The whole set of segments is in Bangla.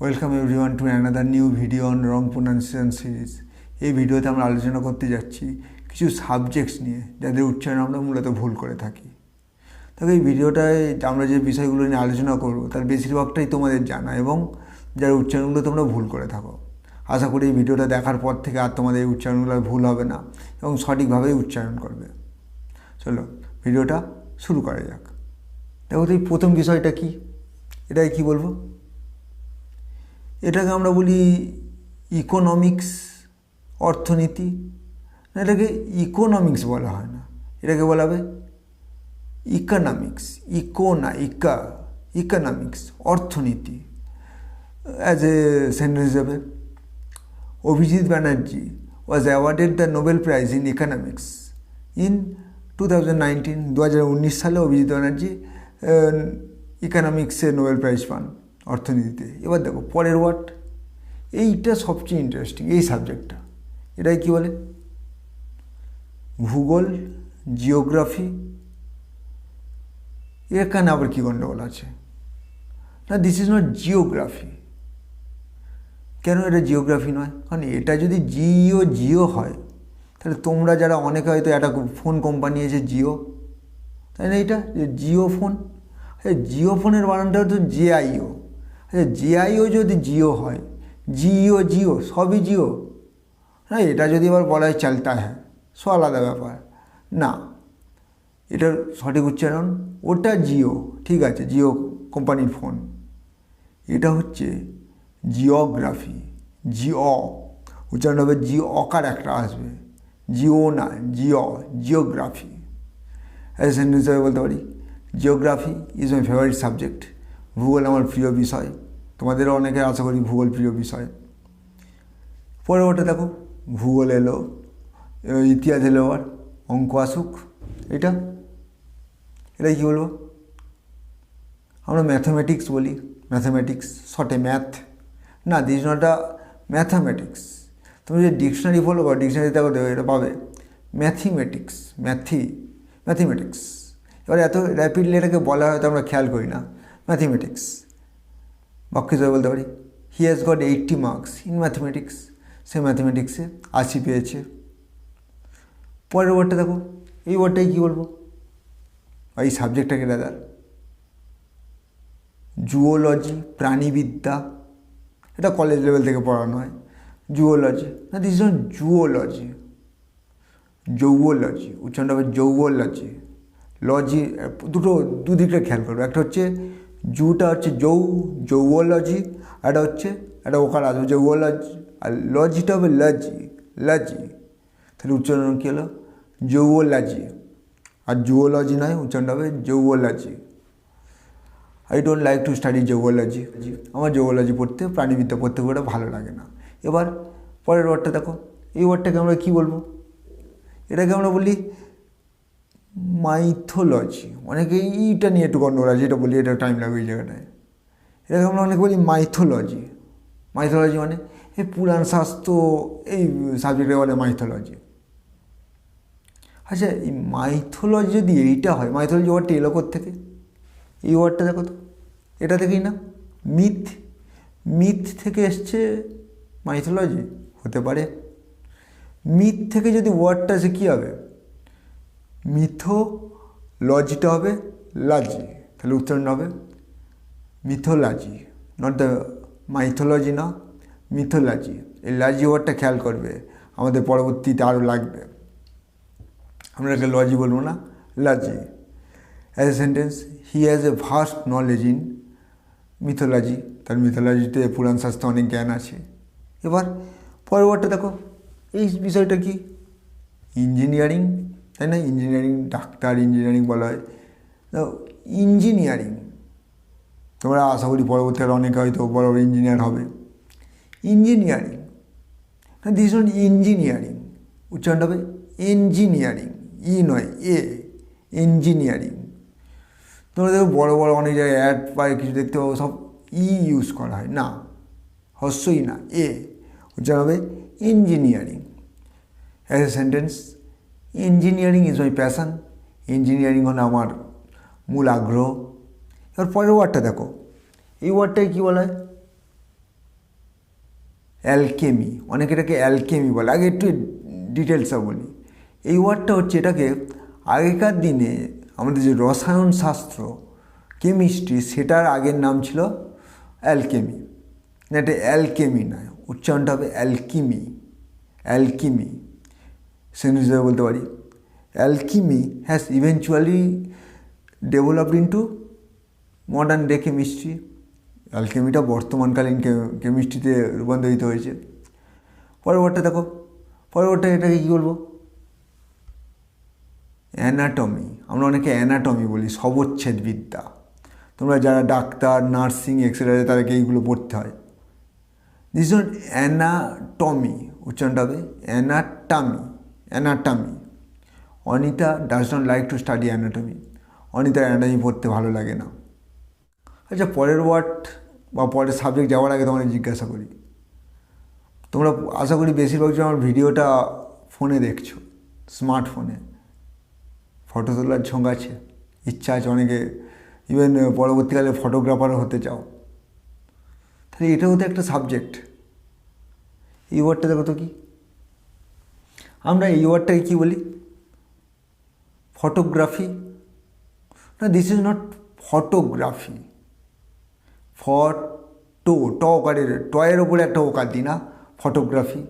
Welcome everyone to another new video on wrong pronunciation series. এই ভিডিওতে আমরা আলোচনা করতে যাচ্ছি কিছু সাবজেক্টস নিয়ে যাদের উচ্চারণ আমরা মূলত ভুল করে থাকি। তবে এই ভিডিওটায় আমরা যে বিষয়গুলো নিয়ে আলোচনা করব তার বেশিরভাগটাই তোমাদের জানা এবং যার উচ্চারণগুলো তোমরা ভুল করে থাকো। আশা করি এই ভিডিওটা দেখার পর থেকে আর তোমাদের এই উচ্চারণগুলো ভুল হবে না এবং সঠিকভাবেই উচ্চারণ করবে। চলো ভিডিওটা শুরু করা যাক। দেখো তো এই প্রথম বিষয়টা কি, এটাকে কি বলবো? এটাকে আমরা বলি ইকোনমিক্স, অর্থনীতি। না, এটাকে ইকোনমিক্স বলা হয় না, এটাকে বলা হবে ইকোনমিক্স। ইকোনমিক্স, অর্থনীতি। অ্যাজ এ সেন্টেন্স হিসাবে, Abhijit Banerjee was awarded the Nobel prize in economics in 2019 সালে অভিজিৎ ব্যানার্জি ইকোনমিক্সে নোবেল প্রাইজ পান, অর্থনীতিতে। এবার দেখো পরের ওয়ার্ড, এইটা সবচেয়ে ইন্টারেস্টিং এই সাবজেক্টটা। এটাই কী বলে? ভূগোল, জিওগ্রাফি। এখানে আবার কী গণ্ডগোল আছে? না, দিস ইজ নট জিওগ্রাফি। কেন এটা জিওগ্রাফি নয়? কারণ এটা যদি জিও হয় তাহলে তোমরা যারা অনেকে হয়তো একটা ফোন কোম্পানি আছে জিও, তাই না? এটা জিও ফোন, জিও ফোনের বানানটা হতো জেআইও। আচ্ছা, জেআইও যদি জিও হয়, জিও সবই জিও, হ্যাঁ। এটা যদি আবার বলা হয় চলতা হ্যাঁ, সব আলাদা ব্যাপার। না, এটার সঠিক উচ্চারণ ওটা জিও, ঠিক আছে, জিও কোম্পানির ফোন। এটা হচ্ছে জিওগ্রাফি। উচ্চারণ হবে অকার একটা আসবে, জিও না, জিওগ্রাফি। এই সেন্টেন্স হিসেবে বলতে পারি geography is my favourite subject. ভূগোল আমার প্রিয় বিষয়। তোমাদেরও অনেকে আশা করি ভূগোল প্রিয় বিষয়। পরে ওটা দেখো, ভূগোল এলো, ইতিহাস এলো, আবার অঙ্ক আসুক। এটাই কী বলবো? আমরা ম্যাথামেটিক্স বলি, ম্যাথামেটিক্স, শর্টে ম্যাথ। না, দিস নট আ ম্যাথামেটিক্স। তুমি যে ডিকশনারি ফলো করো, ডিকশনারি দেখো এটা পাবে ম্যাথমেটিক্স। এবার এত র্যাপিডলি এটাকে বলা হয়তো আমরা খেয়াল করি না। ম্যাথমেটিক্স বাক্য হিসেবে বলতে পারি he has got 80 marks in mathematics. সে ম্যাথমেটিক্সে 80 পেয়েছে। পরের ওয়ার্ডটা দেখো, এই ওয়ার্ডটাই কী বলবো? এই সাবজেক্টটাকে দাদা জুওলজি, প্রাণীবিদ্যা। এটা কলেজ লেভেল থেকে পড়ানো হয়। জুওলজি না, দিস ইজ নট জুওলজি, জৌওলজি। উচ্চারণটা হবে জৌওলজি। লজি দুদিকটা খেয়াল করবে। একটা হচ্ছে জুটা হচ্ছে জৌওলজি, আর একটা হচ্ছে একটা ওকার আসবে জৌওলজি, আর লজিটা হবে লজি। তাহলে উচ্চারণ কী হলো? জৌওলজি। আর জুওলজি নয়, উচ্চারণটা হবে zoology. I don't like to study zoology. আমার জিওলজি পড়তে, প্রাণীবিদ্যা পড়তে খুব ভালো লাগে না। এবার পরের ওয়ার্ডটা দেখো, এই ওয়ার্ডটাকে আমরা কী বলবো? এটাকে আমরা বলি মাইথোলজি। অনেকে এইটা নিয়ে একটু গণ্ডগোল আছে, এটা বলি, এটা টাইম লাগবে এই জায়গাটায়। এটাকে আমরা অনেকে বলি মাইথোলজি মানে এই পুরাণ শাস্ত্র, এই সাবজেক্টে বলে মাইথোলজি। আচ্ছা, এই মাইথোলজি যদি এইটা হয়, মাইথোলজি ওয়ার্ডটা এলো থেকে? এই ওয়ার্ডটা দেখো তো, এটা থেকেই না, মিথ থেকে এসছে মাইথোলজি, হতে পারে। মিথ থেকে যদি ওয়ার্ডটা আসে কী হবে? মিথোলজিটা হবে লাজি, তাহলে উচ্চারণ হবে মিথোলজি, নট দ্য মাইথোলজি, না, মিথোলজি। এই লাজি ওয়ার্ডটা খেয়াল করবে, আমাদের পরবর্তীতে আরও লাগবে। আমরা একে লজি বলবো না, লাজি। As a sentence, he has a vast knowledge in mythology. তার মিথোলজিতে পুরাণ শাস্ত্রে অনেক জ্ঞান আছে। এবার পরের ওয়ার্ডটা দেখো, এই বিষয়টা কি? ইঞ্জিনিয়ারিং, তাই না? ইঞ্জিনিয়ারিং, ডাক্তার ইঞ্জিনিয়ারিং বলা হয়। ইঞ্জিনিয়ারিং তোমরা আশা করি পরবর্তীকালে অনেকে হয়তো বড় বড় ইঞ্জিনিয়ার হবে। ইঞ্জিনিয়ারিং, দিস নট ইঞ্জিনিয়ারিং, উচ্চারণটা হবে ইঞ্জিনিয়ারিং, ই নয় এ, ইঞ্জিনিয়ারিং। তোমরা দেখো বড়ো বড়ো অনেক জায়গায় অ্যাড বা কিছু দেখতে পাবো, সব ইউজ করা হয়, না, হস্যই না, এ, উচ্চারণ হবে engineering. As a sentence, engineering is my passion. Engineering হলো আমার মূল আগ্রহ। এবার পরের ওয়ার্ডটা দেখো, এই ওয়ার্ডটাই কী বলা হয়? অ্যালকেমি, অনেকে এটাকে অ্যালকেমি বলে। আগে একটু ডিটেলসটা বলি। এই ওয়ার্ডটা হচ্ছে, এটাকে আগেকার দিনে আমাদের যে রসায়ন শাস্ত্র, কেমিস্ট্রি, সেটার আগের নাম ছিল অ্যালকেমি। না, এটা অ্যালকেমি নয়, উচ্চারণটা হবে অ্যালকিমি। অ্যালকিমি সেন্টেন্স হিসেবে বলতে পারি, alchemy has eventually developed into modern day chemistry. অ্যালকেমিটা বর্তমানকালীন কেমিস্ট্রিতে রূপান্তরিত হয়েছে। পরের ওয়ার্ডটা দেখো, পরের ওয়ার্ডটা এটাকে কী বলবো? অ্যানাটমি। আমরা অনেকে অ্যানাটমি বলি, শবচ্ছেদ বিদ্যা। তোমরা যারা ডাক্তার, নার্সিং, এক্সেট্রা, তাদেরকে এইগুলো পড়তে হয়। দিস নট অ্যানাটমি, উচ্চারণটা হবে anatomy. Anatomy. Anita does not like to study anatomy. অনিতার অ্যানাটমি পড়তে ভালো লাগে না। আচ্ছা, পরের ওয়ার্ড বা পরের সাবজেক্ট যাওয়ার আগে তোমাদের জিজ্ঞাসা করি, তোমরা আশা করি বেশিরভাগ জন আমার ভিডিওটা ফোনে দেখছো, স্মার্টফোনে। ফটো তোলার ঝোঁক আছে, ইচ্ছা আছে অনেকে, ইভেন পরবর্তীকালে ফটোগ্রাফারও হতে চাও, তাহলে এটাও তো একটা সাবজেক্ট। এই ওয়ার্ডটা দেখো তো কি, আমরা এই ওয়ার্ডটাকে কী বলি? ফটোগ্রাফি। না, this is not photography. Photo, ট ওকারের, টয়ের ওপরে একটা ওকার দিই না, ফটোগ্রাফি।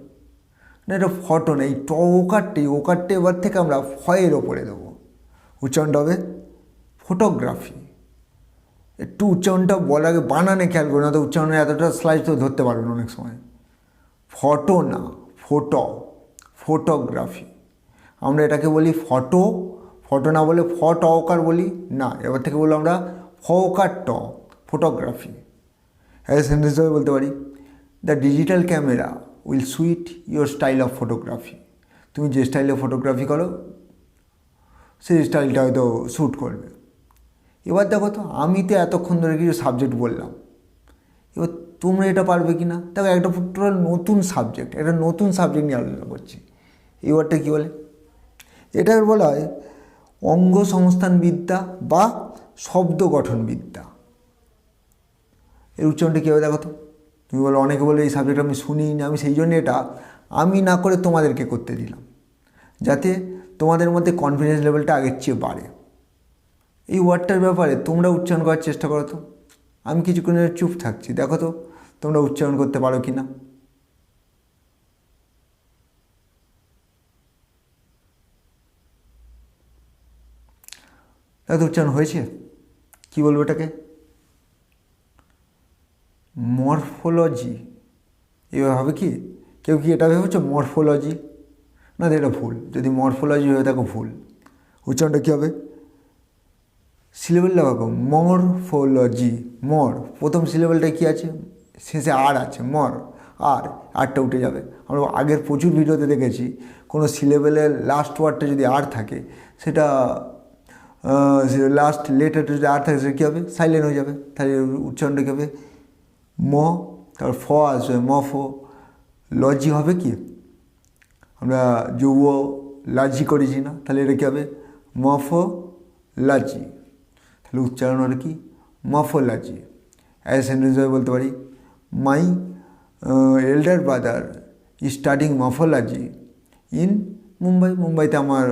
না, এটা ফটো না, এই ট ওকারটে এবার থেকে আমরা ফয়ের ওপরে দেবো, উচ্চারণটা হবে ফটোগ্রাফি। একটু উচ্চারণটা বলার আগে বানানে খেয়াল করো, না তো উচ্চারণে এতটা স্লাইড তো ধরতে পারবে না অনেক সময়। ফটো না, ফটো, ফটোগ্রাফি। আমরা এটাকে বলি ফটো, ফটো না বলে ফট অকার বলি না, এবার থেকে বলবো আমরা ফকার ট, ফটোগ্রাফি। হ্যাঁ, সেন্টেন্স হিসেবে বলতে পারি, the digital camera will sweet your style of photography. তুমি যে স্টাইলে ফটোগ্রাফি করো সেই স্টাইলটা হয়তো শ্যুট করবে। এবার দেখো তো, আমি তো এতক্ষণ ধরে কিছু সাবজেক্ট বললাম, এবার তোমরা এটা পারবে কি না? দেখো, একটা টোটাল নতুন সাবজেক্ট, একটা নতুন সাবজেক্ট নিয়ে আলোচনা করছি। এই ওয়ার্ডটা কী বলে? এটাকে বলা হয় অঙ্গ সংস্থানবিদ্যা বা শব্দ গঠনবিদ্যা। এর উচ্চারণটা কীভাবে দেখো তো? তুমি বলো, অনেকে বলে এই সাবজেক্ট আমি শুনিনি, আমি সেই জন্য এটা আমি না করে তোমাদেরকে করতে দিলাম, যাতে তোমাদের মধ্যে কনফিডেন্স লেভেলটা আগের চেয়ে বাড়ে। এই ওয়ার্ডটার ব্যাপারে তোমরা উচ্চারণ করার চেষ্টা করো তো। আমি কিছুক্ষণের চুপ থাকছি, দেখো তো তোমরা উচ্চারণ করতে পারো কি না। দেখো উচ্চারণ হয়েছে। কি বলবো এটাকে? মরফোলজি। এবার হবে কি, কেউ কি এটা ভেবেছো মরফোলজি? না, এটা ভুল। যদি মরফোলজি হয়ে থাকো ভুল। উচ্চারণটা কী হবে? সিলেবেলটা ভাবো, মরফোলজি। মর, প্রথম সিলেবেলটা কী আছে? শেষে আর আছে, মর, আরটা উঠে যাবে। আমরা আগের প্রচুর ভিডিওতে দেখেছি, কোনো সিলেবেলের লাস্ট ওয়ার্ডটা যদি আর থাকে, সেটা লাস্ট লেটারটা যদি আর থাকে, সেটা কী হবে? সাইলেন্ট হয়ে যাবে। তাহলে উচ্চারণটা কী হবে? ম, তারপর ফ আসবে, মফ। লজি হবে কি, আমরা যুব লাজি করেছি না, তাহলে এটা কী হবে? মফোলজি। তাহলে উচ্চারণ হলো কি? মফোলজি। অ্যাজ সেন্টেন্স হয়ে বলতে পারি, my elder brother is studying morphology in Mumbai. মুম্বাইতে আমার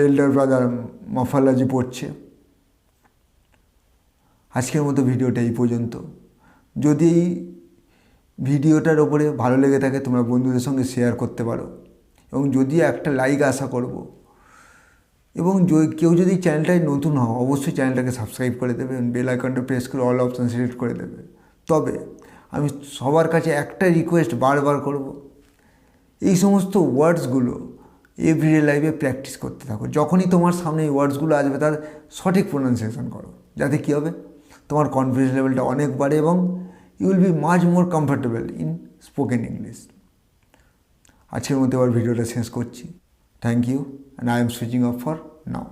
এল্ডার ব্রাদার মফোলজি পড়ছে। আজকের মতো ভিডিওটা এই পর্যন্ত। যদি ভিডিওটার ওপরে ভালো লেগে থাকে, তোমরা বন্ধুদের সঙ্গে শেয়ার করতে পারো, এবং যদি একটা লাইক আশা করব। এবং কেউ যদি চ্যানেলটায় নতুন হও, অবশ্যই চ্যানেলটাকে সাবস্ক্রাইব করে দেবে, বেল আইকনটা প্রেস করে অল অপশান সিলেক্ট করে দেবে। তবে আমি সবার কাছে একটা রিকোয়েস্ট বারবার করব, এই সমস্ত ওয়ার্ডসগুলো এভরিডে লাইফে প্র্যাকটিস করতে থাকো। যখনই তোমার সামনে এই ওয়ার্ডসগুলো আসবে, তার সঠিক প্রোনাউন্সিয়েশন করো, যাতে কী হবে, তোমার কনফিডেন্স লেভেলটা অনেক বাড়ে এবং you will be much more comfortable in spoken English. আজকের মধ্যে আবার ভিডিওটা শেষ করছি। Thank you, and I am switching off for now.